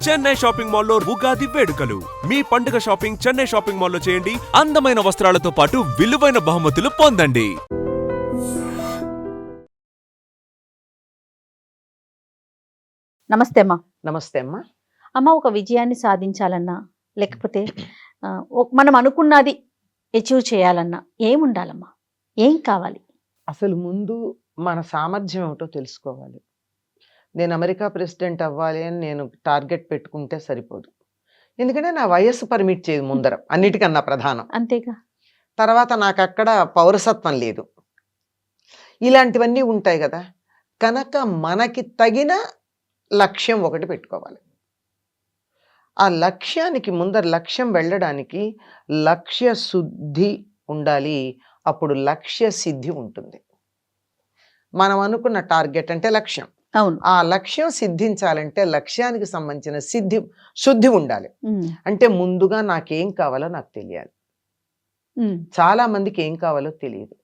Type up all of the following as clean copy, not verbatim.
Chennai shopping మాల్లో ఉగాది వేడుకలు. మీ పండుగ షాపింగ్ చెన్నై షాపింగ్ మాల్లో చేయండి. అందమైన వస్త్రాలతో పాటు విలువైన బహుమతులు పొందండి. నమస్తే అమ్మా. నమస్తే అమ్మా. అమ్మ, ఒక విజయాన్ని సాధించాలన్నా లేకపోతే మనం అనుకున్నది అచీవ్ చేయాలన్నా ఏముండాలమ్మా? ఏం కావాలి? అసలు ముందు మన సామర్థ్యం ఏమిటో తెలుసుకోవాలి. నేను అమెరికా ప్రెసిడెంట్ అవ్వాలి అని నేను టార్గెట్ పెట్టుకుంటే సరిపోదు. ఎందుకంటే నా వయస్సు పర్మిట్ చేయదు ముందర, అన్నిటికన్నా ప్రధానం. అంతేగా. తర్వాత నాకు అక్కడ పౌరసత్వం లేదు, ఇలాంటివన్నీ ఉంటాయి కదా. కనుక మనకి తగిన లక్ష్యం ఒకటి పెట్టుకోవాలి. ఆ లక్ష్యానికి ముందర లక్ష్యం వెళ్ళడానికి లక్ష్య శుద్ధి ఉండాలి. అప్పుడు లక్ష్య సిద్ధి ఉంటుంది. మనం అనుకున్న టార్గెట్ అంటే లక్ష్యం. అవును. ఆ లక్ష్యం సిద్ధించాలంటే లక్ష్యానికి సంబంధించిన శుద్ధి ఉండాలి. అంటే ముందుగా నాకేం కావాలో నాకు తెలియాలి. చాలా మందికి ఏం కావాలో తెలియదు.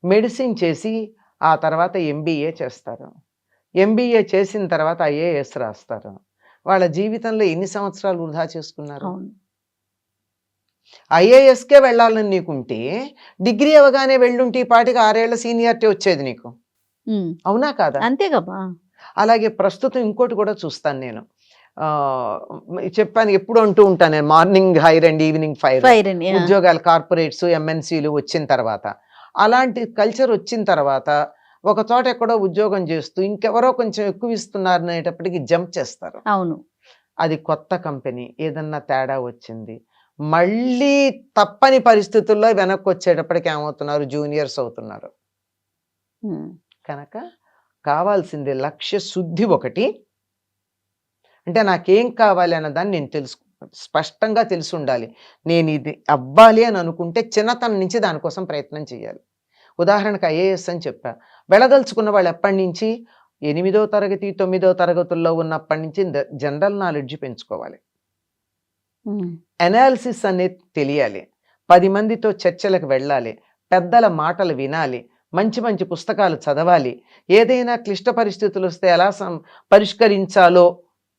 మెడిసిన్ చేసి ఆ తర్వాత ఎంబీఏ చేస్తారు. ఎంబీఏ చేసిన తర్వాత ఐఏఎస్ రాస్తారు. వాళ్ళ జీవితంలో ఎన్ని సంవత్సరాలు వృధా చేసుకున్నారు? ఐఏఎస్కే వెళ్ళాలని నీకుంటే డిగ్రీ అవగానే వెళ్ళుంటే ఈ పాటికి 6 ఏళ్ల సీనియారిటీ వచ్చేది నీకు. అవునా కాదా? అంతేగా. అలాగే ప్రస్తుతం ఇంకోటి కూడా చూస్తాను నేను. చెప్పాను, ఎప్పుడు అంటూ ఉంటాను నేను, morning hire and evening fire ఉద్యోగాలు కార్పొరేట్స్ ఎంఎన్సీలు వచ్చిన తర్వాత, అలాంటి కల్చర్ వచ్చిన తర్వాత ఒక చోట ఎక్కడో ఉద్యోగం చేస్తూ ఇంకెవరో కొంచెం ఎక్కువ ఇస్తున్నారు అనేటప్పటికి జంప్ చేస్తారు. అవును. అది కొత్త కంపెనీ, ఏదన్నా తేడా వచ్చింది మళ్ళీ తప్పని పరిస్థితుల్లో వెనక్కి వచ్చేటప్పటికి ఏమవుతున్నారు? జూనియర్స్ అవుతున్నారు. కనుక కావాల్సింది లక్ష్య శుద్ధి ఒకటి. అంటే నాకేం కావాలి అన్నదాన్ని నేను స్పష్టంగా తెలిసి ఉండాలి. నేను ఇది అవ్వాలి అని అనుకుంటే చిన్నతనం నుంచి దానికోసం ప్రయత్నం చేయాలి. ఉదాహరణకు ఐఏఎస్ అని చెప్పా. వెళ్ళదలుచుకున్న వాళ్ళు ఎప్పటి నుంచి? 8వ తరగతి 9వ తరగతుల్లో ఉన్నప్పటి నుంచి జనరల్ నాలెడ్జ్ పెంచుకోవాలి. అనాలిసిస్ అనేది తెలియాలి. 10 మందితో చర్చలకు వెళ్ళాలి. పెద్దల మాటలు వినాలి. మంచి మంచి పుస్తకాలు చదవాలి. ఏదైనా క్లిష్ట పరిస్థితులు వస్తే ఎలా పరిష్కరించాలో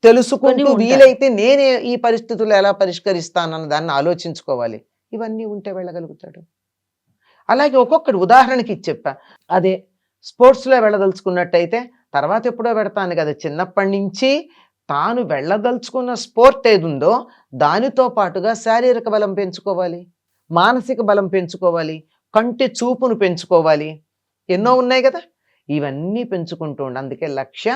తెలుసుకుంటూ వీలైతే నేనే ఈ పరిస్థితులు ఎలా పరిష్కరిస్తానన్న దాన్ని ఆలోచించుకోవాలి. ఇవన్నీ ఉంటే వెళ్ళగలుగుతాడు. అలాగే ఒక్కొక్కటి ఉదాహరణకి చెప్పా. అదే స్పోర్ట్స్లో వెళ్ళదలుచుకున్నట్టయితే తర్వాత ఎప్పుడో పెడతాను కదా. చిన్నప్పటి నుంచి తాను వెళ్ళదలుచుకున్న స్పోర్ట్ ఏది ఉందో దానితో పాటుగా శారీరక బలం పెంచుకోవాలి, మానసిక బలం పెంచుకోవాలి, కంటి చూపును పెంచుకోవాలి. ఎన్నో ఉన్నాయి కదా. ఇవన్నీ పెంచుకుంటూ ఉండాలి. అందుకే లక్ష్య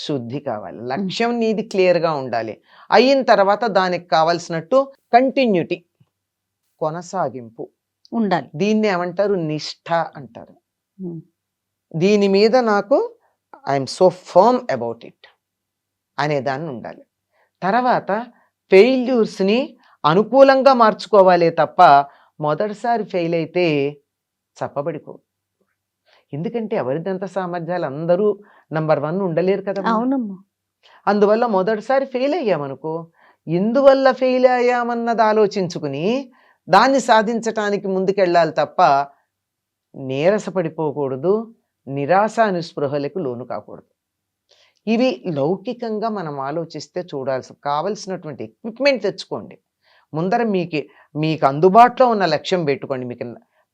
శుద్ధి కావాలి. లక్ష్యం నీది క్లియర్గా ఉండాలి. అయిన తర్వాత దానికి కావాల్సినట్టు కంటిన్యూటీ, కొనసాగింపు ఉండాలి. దీన్ని ఏమంటారు? నిష్ఠ అంటారు. దీని మీద నాకు I'm so firm about it అనేదాన్ని ఉండాలి. తర్వాత ఫెయిల్యూర్స్ని అనుకూలంగా మార్చుకోవాలి తప్ప మొదటిసారి ఫెయిల్ అయితే చప్పబడిపో. ఎందుకంటే ఎవరిదంత సామర్థ్యాలు అందరూ నంబర్ 1 ఉండలేరు కదా. అవునమ్మా. అందువల్ల మొదటిసారి ఫెయిల్ అయ్యామనుకో, ఎందువల్ల ఫెయిల్ అయ్యామన్నది ఆలోచించుకుని దాన్ని సాధించటానికి ముందుకెళ్ళాలి తప్ప నీరసపడిపోకూడదు, నిరాశ నిస్పృహలకు లోను కాకూడదు. ఇవి లౌకికంగా మనం ఆలోచిస్తే కావలసినటువంటి ఎక్విప్మెంట్ తెచ్చుకోండి. ముందర మీకు అందుబాటులో ఉన్న లక్ష్యం పెట్టుకోండి, మీకు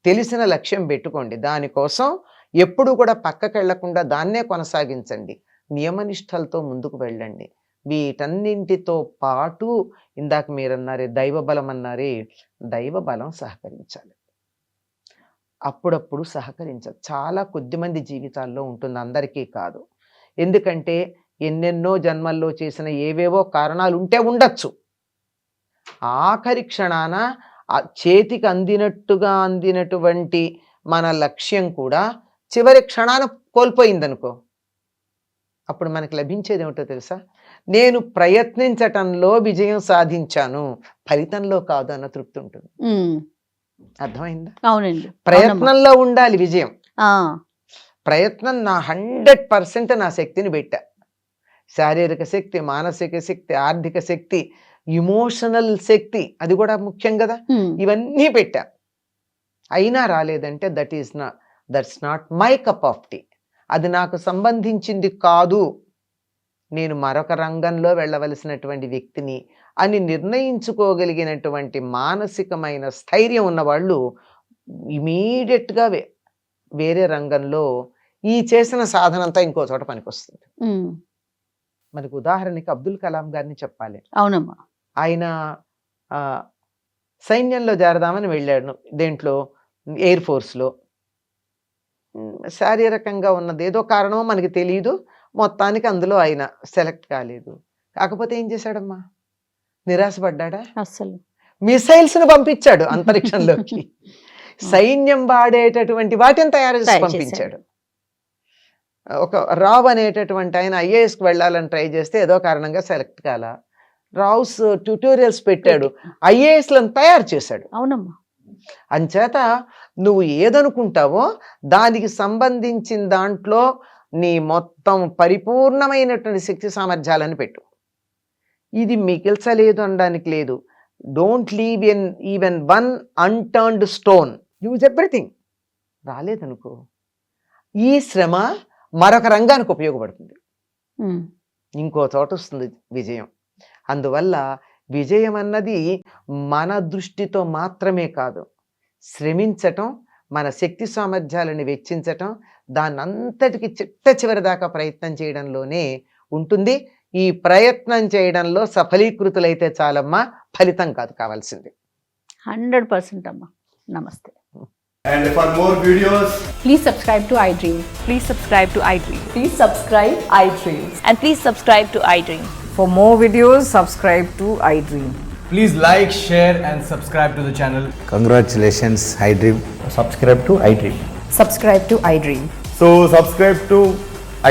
తెలిసిన లక్ష్యం పెట్టుకోండి. దానికోసం ఎప్పుడు కూడా పక్కకి వెళ్లకుండా దాన్నే కొనసాగించండి. నియమనిష్టలతో ముందుకు వెళ్ళండి. వీటన్నింటితో పాటు ఇందాక మీరన్నారే దైవబలం అన్నారే, దైవబలం సహకరించాలి. అప్పుడప్పుడు సహకరించాలి. చాలా కొద్దిమంది జీవితాల్లో ఉంటుంది, అందరికీ కాదు. ఎందుకంటే ఎన్నెన్నో జన్మల్లో చేసిన ఏవేవో కారణాలు ఉంటే ఉండొచ్చు. ఆఖరి క్షణాన చేతికి అందినటువంటి మన లక్ష్యం కూడా చివరి క్షణాన కోల్పోయిందనుకో, అప్పుడు మనకు లభించేది ఏమిటో తెలుసా? నేను ప్రయత్నించటంలో విజయం సాధించాను, ఫలితంలో కాదు అన్న తృప్తి ఉంటుంది. అర్థమైందా? అవునండి. ప్రయత్నంలో ఉండాలి విజయం. ప్రయత్నం నా 100% నా శక్తిని పెట్టా. శారీరక శక్తి, మానసిక శక్తి, ఆర్థిక శక్తి, ఇమోషనల్ శక్తి, అది కూడా ముఖ్యం కదా. ఇవన్నీ పెట్టా. అయినా రాలేదంటే that's not my cup of tea. అది నాకు సంబంధించింది కాదు నేను మరొక రంగంలో వెళ్ళవలసినటువంటి వ్యక్తిని అని నిర్ణయించుకోగలిగినటువంటి మానసికమైన స్థైర్యం ఉన్నవాళ్ళు ఇమీడియట్గా వేరే రంగంలో ఈ చేసిన సాధన అంతా ఇంకో చోట పనికొస్తుంది. మనకు ఉదాహరణకి అబ్దుల్ కలాం గారిని చెప్పాలి. అవునమ్మా. ఆయన సైన్యంలో చేరదామని వెళ్ళాడు. దేంట్లో? ఎయిర్ ఫోర్స్లో. శారీరకంగా ఉన్నది ఏదో కారణమో మనకి తెలియదు, మొత్తానికి అందులో ఆయన సెలెక్ట్ కాలేదు. కాకపోతే ఏం చేశాడమ్మా? నిరాశపడ్డా? అసలు మిసైల్స్ను పంపించాడు అంతరిక్షంలోకి. సైన్యం వాడేటటువంటి వాటిని తయారు చేసి పంపించాడు. ఒక రావ్ అనేటటువంటి ఆయన ఐఏఎస్కి వెళ్ళాలని ట్రై చేస్తే ఏదో కారణంగా సెలెక్ట్ కాల. రావ్స్ ట్యూటోరియల్స్ పెట్టాడు, ఐఏఎస్లను తయారు చేశాడు. అవునమ్మా. అంచేత నువ్వు ఏదనుకుంటావో దానికి సంబంధించిన దాంట్లో నీ మొత్తం పరిపూర్ణమైనటువంటి శక్తి సామర్థ్యాలను పెట్టు. ఇది మిగిల్చలేదు అనడానికి లేదు. Don't leave even one unturned stone. Use everything. రాలేదనుకో, ఈ శ్రమ మరొక రంగానికి ఉపయోగపడుతుంది, ఇంకో చోట వస్తుంది విజయం. అందువల్ల విజయం అన్నది మన దృష్టితో మాత్రమే కాదు, శ్రమించటం, మన శక్తి సామర్థ్యాలను వెచ్చించటం, దాన్నంతటికి చిట్ట చివరి దాకా ప్రయత్నం చేయడంలోనే ఉంటుంది. ఈ ప్రయత్నం చేయడంలో సఫలీకృతులైతే చాలమ్మా, ఫలితం కాదు కావాల్సింది. 100% అమ్మా. నమస్తే. And for more videos, Please subscribe to iDream. Please subscribe to iDream. Please subscribe iDream. And please subscribe to iDream. For more videos, subscribe to iDream. please like, share and subscribe to the channel. Congratulations, iDream. Subscribe to iDream. Subscribe to iDream. So subscribe to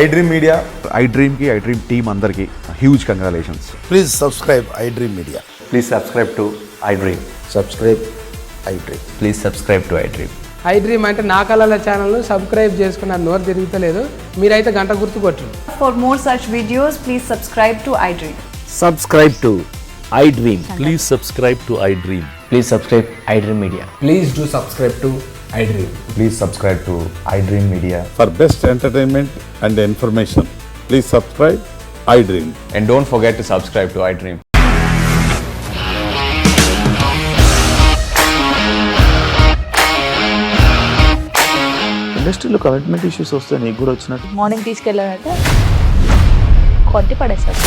iDream Media. iDream ki iDream team andarki huge congratulations. Please subscribe iDream Media. Please subscribe to iDream. Subscribe iDream. Please subscribe to iDream. iDream అంటే నా కళల ఛానల్ను subscribe చేసుకున్న నోరు తిరుగుతలేదు, మీరైతే గంట గుర్తు కొట్టండి. For more such videos, please subscribe to iDream. Subscribe to iDream. Please subscribe to iDream. Please subscribe iDream Media. Please do subscribe to iDream. Please subscribe to iDream Media. For best entertainment and information, please subscribe iDream. And don't forget to subscribe to iDream. ఇండస్ట్రీలో commitment issues వస్తే నీకు కూడా వచ్చినట్టు morning తీసుకెళ్ళాలంటే కొట్టి పడేస్తారు.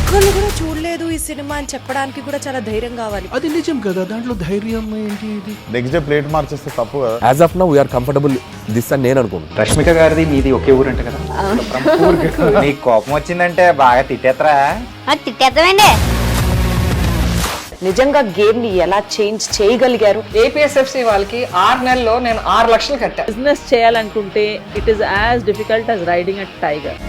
ఒక్కళ్ళు కూడా చూడలేదు ఈ సినిమా అని చెప్పడానికి కూడా చాలా ధైర్యం కావాలి. అది నిజం కదా, దాంట్లో ధైర్యం ఏంటి? ఇది నెక్స్ట్ డే ప్లేట్ మార్చేస్తే తప్పు కదా. As of now, we are comfortable this అని నేను అనుకుంటున్నాను. రష్మిక గారిది మీది ఒకే ఊరంట కదా. నీకు కోపం వచ్చిందంటే బాగా తిట్టేత్తరా? తిట్టేద్దామండి. నిజంగా గేమ్ ని ఎలా చేంజ్ చేయగలిగారు? ఏపీఎస్ఎఫ్సి వాళ్ళకి 6 నెలల్లో నేను 6 లక్షలు కట్టా. బిజినెస్ చేయాలనుకుంటే it is as difficult as riding a tiger.